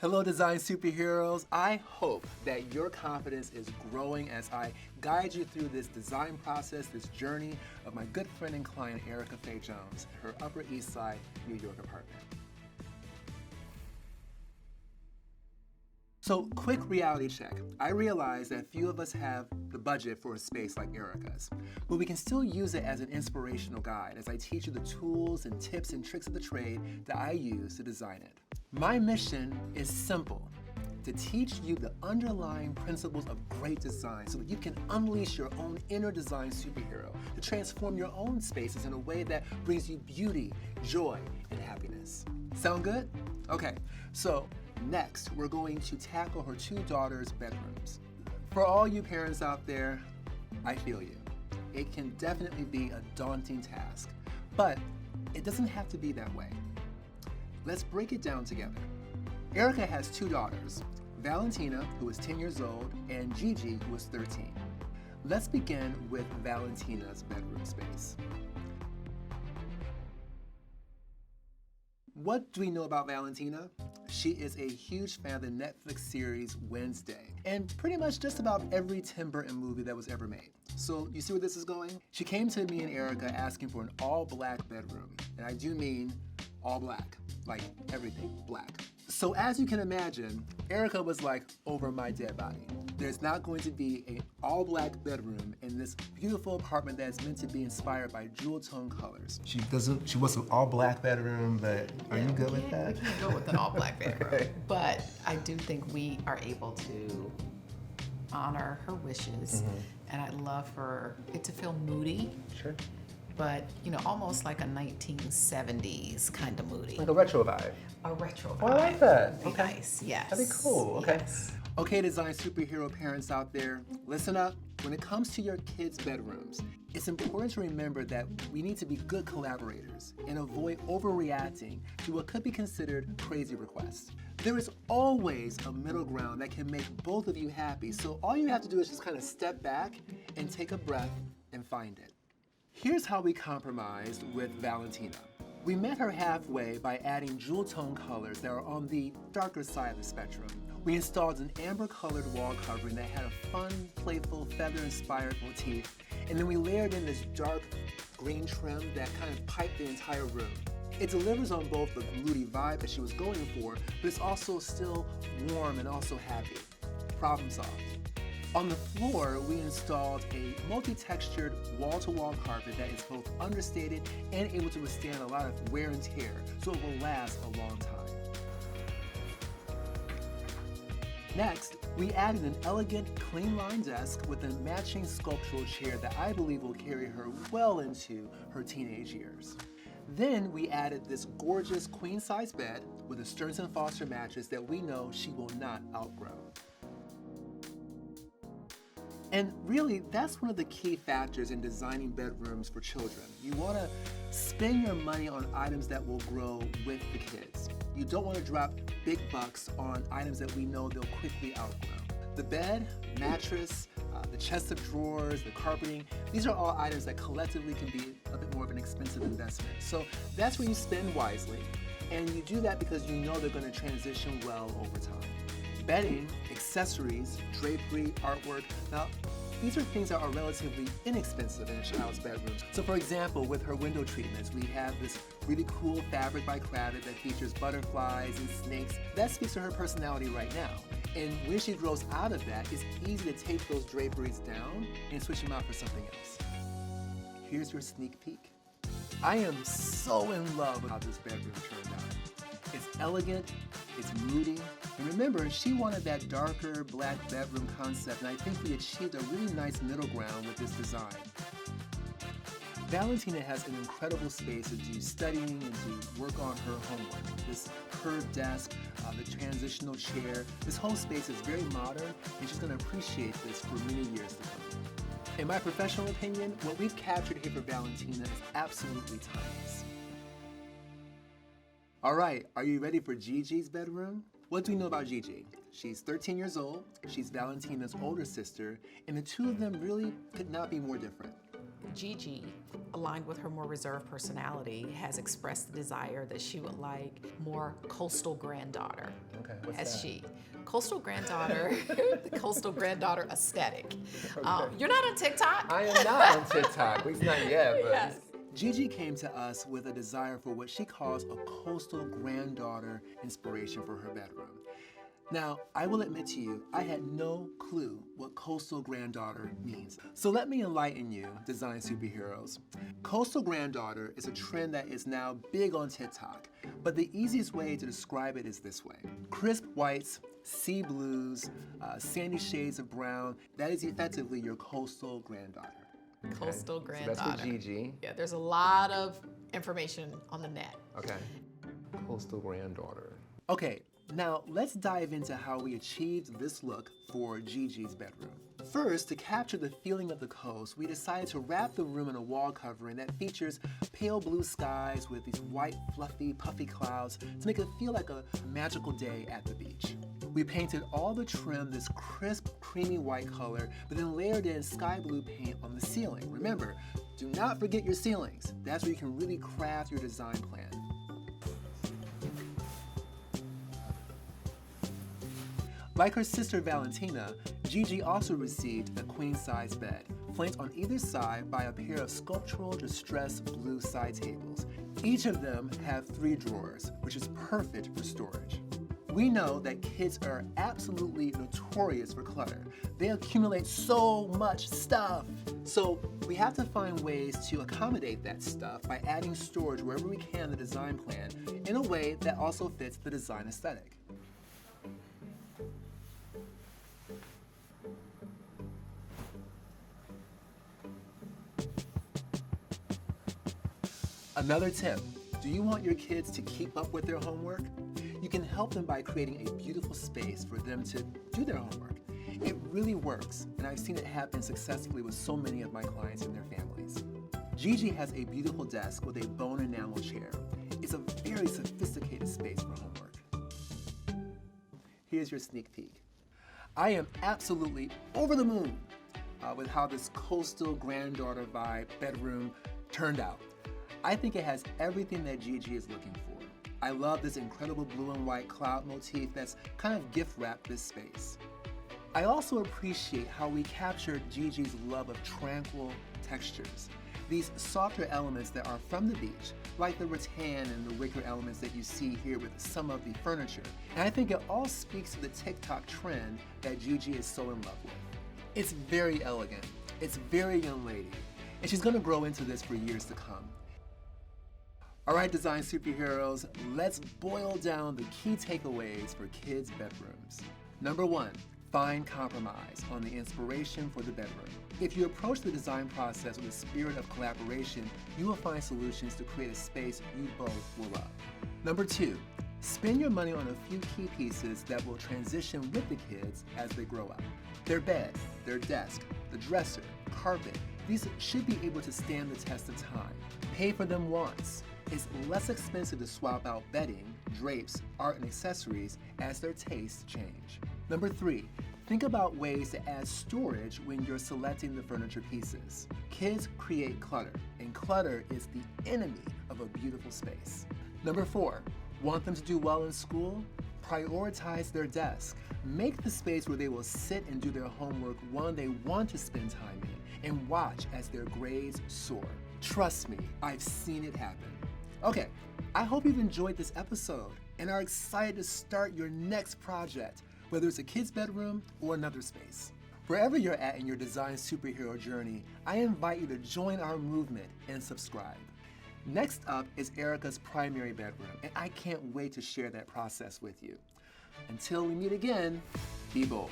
Hello, design superheroes. I hope that your confidence is growing as I guide you through this design process, this journey of my good friend and client, Erica Faye Jones, her Upper East Side, New York apartment. So, quick reality check. I realize that few of us have the budget for a space like Erica's, but we can still use it as an inspirational guide as I teach you the tools and tips and tricks of the trade that I use to design it. My mission is simple: to teach you the underlying principles of great design so that you can unleash your own inner design superhero to transform your own spaces in a way that brings you beauty, joy, and happiness. Sound good? Okay, so next we're going to tackle her two daughters' bedrooms. For all you parents out there, I feel you. It can definitely be a daunting task, but it doesn't have to be that way. Let's break it down together. Erica has two daughters, Valentina, who is 10 years old, and Gigi, who is 13. Let's begin with Valentina's bedroom space. What do we know about Valentina? She is a huge fan of the Netflix series Wednesday, and pretty much just about every Tim Burton movie that was ever made. So you see where this is going? She came to me and Erica asking for an all-black bedroom, and I do mean all black, like everything black. So as you can imagine, Erica was like, over my dead body. There's not going to be an all-black bedroom in this beautiful apartment that's meant to be inspired by jewel tone colors. She wants an all-black bedroom, but are you good with that? We can't go with an all-black bedroom. Okay. But I do think we are able to honor her wishes, and I'd love for it to feel moody. Sure. But, almost like a 1970s kind of moody. Like a retro vibe. A retro vibe. Oh, I like that. Would be nice, yes. That'd be cool, okay. Yes. Okay, design superhero parents out there, listen up. When it comes to your kids' bedrooms, it's important to remember that we need to be good collaborators and avoid overreacting to what could be considered crazy requests. There is always a middle ground that can make both of you happy, so all you have to do is just kind of step back and take a breath and find it. Here's how we compromised with Valentina. We met her halfway by adding jewel tone colors that are on the darker side of the spectrum. We installed an amber colored wall covering that had a fun, playful, feather-inspired motif, and then we layered in this dark green trim that kind of piped the entire room. It delivers on both the moody vibe that she was going for, but it's also still warm and also happy. Problem solved. On the floor, we installed a multi-textured wall-to-wall carpet that is both understated and able to withstand a lot of wear and tear, so it will last a long time. Next, we added an elegant, clean-line desk with a matching sculptural chair that I believe will carry her well into her teenage years. Then we added this gorgeous queen-size bed with a Stearns & Foster mattress that we know she will not outgrow. And really, that's one of the key factors in designing bedrooms for children. You want to spend your money on items that will grow with the kids. You don't want to drop big bucks on items that we know they'll quickly outgrow. The bed, mattress, the chest of drawers, the carpeting, these are all items that collectively can be a bit more of an expensive investment. So that's where you spend wisely, and you do that because you know they're going to transition well over time. Bedding, accessories, drapery, artwork. Now, these are things that are relatively inexpensive in a child's bedrooms. So for example, with her window treatments, we have this really cool fabric by Kravitz that features butterflies and snakes. That speaks to her personality right now. And when she grows out of that, it's easy to take those draperies down and switch them out for something else. Here's your sneak peek. I am so in love with how this bedroom turned out. It's elegant, it's moody, and remember, she wanted that darker black bedroom concept, and I think we achieved a really nice middle ground with this design. Valentina has an incredible space to do studying and to work on her homework. This curved desk, the transitional chair, this whole space is very modern, and she's going to appreciate this for many years to come. In my professional opinion, what we've captured here for Valentina is absolutely timeless. All right, are you ready for Gigi's bedroom? What do we know about Gigi? She's 13 years old, she's Valentina's older sister, and the two of them really could not be more different. Gigi, aligned with her more reserved personality, has expressed the desire that she would like more coastal granddaughter. Okay, what's as that? she. Coastal granddaughter, the coastal granddaughter aesthetic. Okay. You're not on TikTok? I am not on TikTok, at least not yet. But Yes. Gigi came to us with a desire for what she calls a coastal granddaughter inspiration for her bedroom. Now, I will admit to you, I had no clue what coastal granddaughter means. So let me enlighten you, design superheroes. Coastal granddaughter is a trend that is now big on TikTok, but the easiest way to describe it is this way. Crisp whites, sea blues, sandy shades of brown, that is effectively your coastal granddaughter. Coastal So granddaughter. that's for Gigi. Yeah, there's a lot of information on the net. Okay. Coastal granddaughter. Okay, now let's dive into how we achieved this look for Gigi's bedroom. First, to capture the feeling of the coast, we decided to wrap the room in a wall covering that features pale blue skies with these white, fluffy, puffy clouds to make it feel like a magical day at the beach. We painted all the trim this crisp, creamy white color, but then layered in sky blue paint on the ceiling. Remember, do not forget your ceilings. That's where you can really craft your design plan. Like her sister Valentina, Gigi also received a queen-size bed, flanked on either side by a pair of sculptural distressed blue side tables. Each of them have 3 drawers, which is perfect for storage. We know that kids are absolutely notorious for clutter. They accumulate so much stuff. So we have to find ways to accommodate that stuff by adding storage wherever we can in the design plan in a way that also fits the design aesthetic. Another tip, do you want your kids to keep up with their homework? You can help them by creating a beautiful space for them to do their homework. It really works, and I've seen it happen successfully with so many of my clients and their families. Gigi has a beautiful desk with a bone enamel chair. It's a very sophisticated space for homework. Here's your sneak peek. I am absolutely over the moon with how this coastal granddaughter vibe bedroom turned out. I think it has everything that Gigi is looking for. I love this incredible blue and white cloud motif that's kind of gift wrapped this space. I also appreciate how we captured Gigi's love of tranquil textures. These softer elements that are from the beach, like the rattan and the wicker elements that you see here with some of the furniture. And I think it all speaks to the TikTok trend that Gigi is so in love with. It's very elegant, it's very young lady, and she's gonna grow into this for years to come. All right, design superheroes, let's boil down the key takeaways for kids' bedrooms. Number 1, find compromise on the inspiration for the bedroom. If you approach the design process with a spirit of collaboration, you will find solutions to create a space you both will love. Number 2, spend your money on a few key pieces that will transition with the kids as they grow up. Their bed, their desk, the dresser, carpet, these should be able to stand the test of time. Pay for them once. It's less expensive to swap out bedding, drapes, art, and accessories as their tastes change. Number 3, think about ways to add storage when you're selecting the furniture pieces. Kids create clutter, and clutter is the enemy of a beautiful space. Number 4, want them to do well in school? Prioritize their desk. Make the space where they will sit and do their homework one they want to spend time in, and watch as their grades soar. Trust me, I've seen it happen. Okay, I hope you've enjoyed this episode and are excited to start your next project, whether it's a kid's bedroom or another space. Wherever you're at in your design superhero journey, I invite you to join our movement and subscribe. Next up is Erica's primary bedroom, and I can't wait to share that process with you. Until we meet again, be bold.